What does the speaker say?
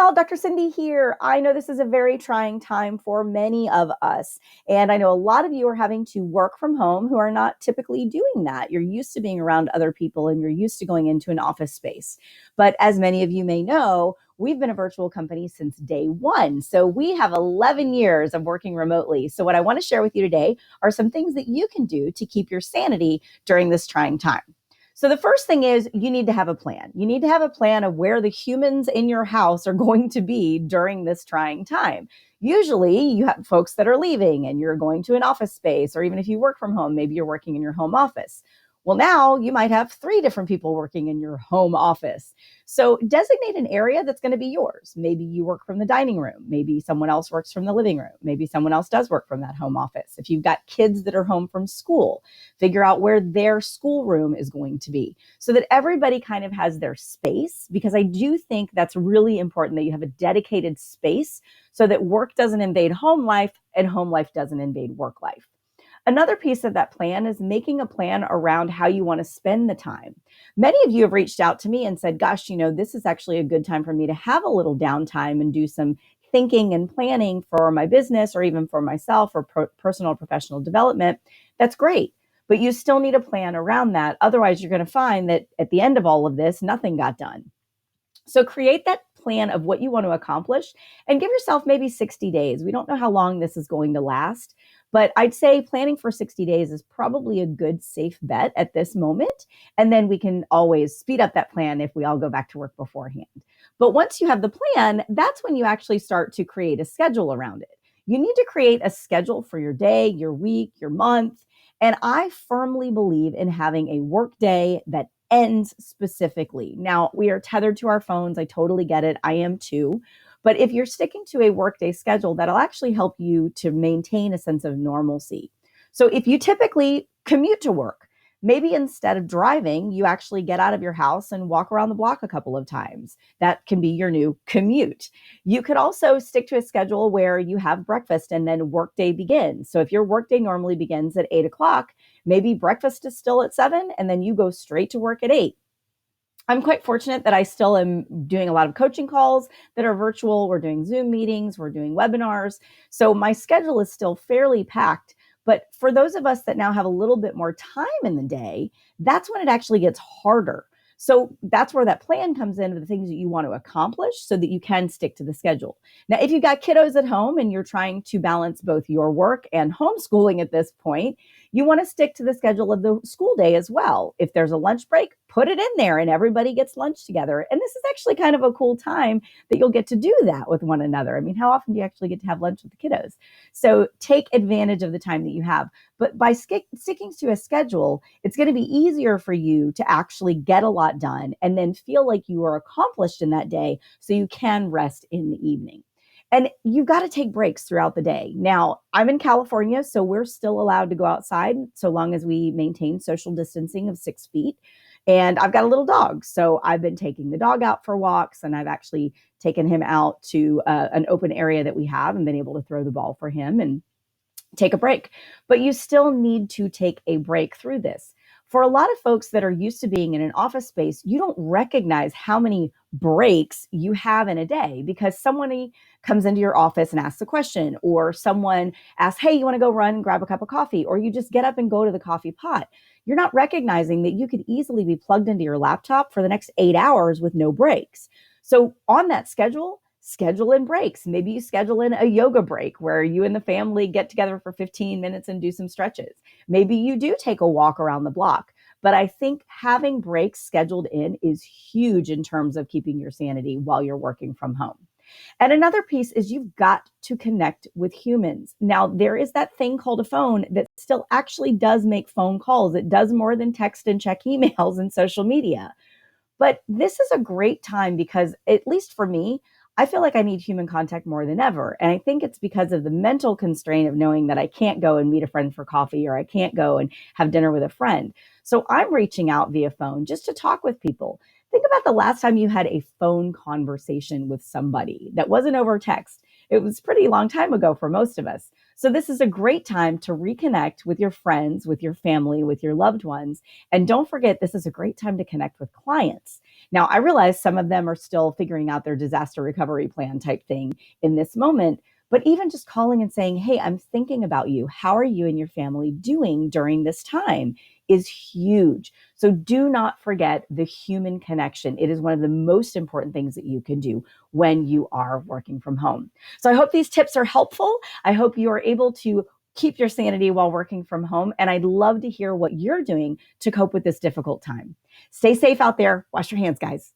y'all, Dr. Cindy here. I know this is a very trying time for many of us. And I know a lot of you are having to work from home who are not typically doing that. You're used to being around other people and you're used to going into an office space. But as many of you may know, we've been a virtual company since day one. So we have 11 years of working remotely. So what I want to share with you today are some things that you can do to keep your sanity during this trying time. So the first thing is you need to have a plan. You need to have a plan of where the humans in your house are going to be during this trying time. Usually you have folks that are leaving and you're going to an office space, or even if you work from home, maybe you're working in your home office. Well, now you might have 3 different people working in your home office. So designate an area that's going to be yours. Maybe you work from the dining room. Maybe someone else works from the living room. Maybe someone else does work from that home office. If you've got kids that are home from school, figure out where their schoolroom is going to be so that everybody kind of has their space, because I do think that's really important that you have a dedicated space so that work doesn't invade home life and home life doesn't invade work life. Another piece of that plan is making a plan around how you want to spend the time. Many of you have reached out to me and said, gosh, this is actually a good time for me to have a little downtime and do some thinking and planning for my business or even for myself or personal professional development. That's great. But you still need a plan around that. Otherwise, you're going to find that at the end of all of this, nothing got done. So create that plan of what you want to accomplish and give yourself maybe 60 days. We don't know how long this is going to last, but I'd say planning for 60 days is probably a good, safe bet at this moment. And then we can always speed up that plan if we all go back to work beforehand. But once you have the plan, that's when you actually start to create a schedule around it. You need to create a schedule for your day, your week, your month. And I firmly believe in having a work day that ends specifically. Now, we are tethered to our phones. I totally get it. I am too. But if you're sticking to a workday schedule, that'll actually help you to maintain a sense of normalcy. So if you typically commute to work, maybe instead of driving, you actually get out of your house and walk around the block a couple of times. That can be your new commute. You could also stick to a schedule where you have breakfast and then workday begins. So if your workday normally begins at 8 o'clock, maybe breakfast is still at 7 and then you go straight to work at 8. I'm quite fortunate that I still am doing a lot of coaching calls that are virtual. We're doing Zoom meetings, we're doing webinars. So my schedule is still fairly packed. But for those of us that now have a little bit more time in the day, that's when it actually gets harder. So that's where that plan comes in of the things that you want to accomplish so that you can stick to the schedule. Now, if you've got kiddos at home and you're trying to balance both your work and homeschooling at this point, you want to stick to the schedule of the school day as well. If there's a lunch break, put it in there and everybody gets lunch together. And this is actually kind of a cool time that you'll get to do that with one another. I mean, how often do you actually get to have lunch with the kiddos? So take advantage of the time that you have. But by sticking to a schedule, it's going to be easier for you to actually get a lot done and then feel like you are accomplished in that day so you can rest in the evening. And you've got to take breaks throughout the day. Now, I'm in California, so we're still allowed to go outside so long as we maintain social distancing of 6 feet. And I've got a little dog, so I've been taking the dog out for walks, and I've actually taken him out to an open area that we have and been able to throw the ball for him and take a break. But you still need to take a break through this. For a lot of folks that are used to being in an office space, you don't recognize how many breaks you have in a day because someone comes into your office and asks a question, or someone asks, hey, you want to go run and grab a cup of coffee? Or you just get up and go to the coffee pot. You're not recognizing that you could easily be plugged into your laptop for the next 8 hours with no breaks. So on that schedule in breaks. Maybe you schedule in a yoga break where you and the family get together for 15 minutes and do some stretches. Maybe you do take a walk around the block. But I think having breaks scheduled in is huge in terms of keeping your sanity while you're working from home. And another piece is you've got to connect with humans. Now, there is that thing called a phone that still actually does make phone calls. It does more than text and check emails and social media. But this is a great time because, at least for me, I feel like I need human contact more than ever. And I think it's because of the mental constraint of knowing that I can't go and meet a friend for coffee or I can't go and have dinner with a friend. So I'm reaching out via phone just to talk with people. Think about the last time you had a phone conversation with somebody that wasn't over text. It was a pretty long time ago for most of us. So this is a great time to reconnect with your friends, with your family, with your loved ones. And don't forget, this is a great time to connect with clients. Now, I realize some of them are still figuring out their disaster recovery plan type thing in this moment. But even just calling and saying, hey, I'm thinking about you. How are you and your family doing during this time is huge. So do not forget the human connection. It is one of the most important things that you can do when you are working from home. So I hope these tips are helpful. I hope you are able to keep your sanity while working from home. And I'd love to hear what you're doing to cope with this difficult time. Stay safe out there. Wash your hands, guys.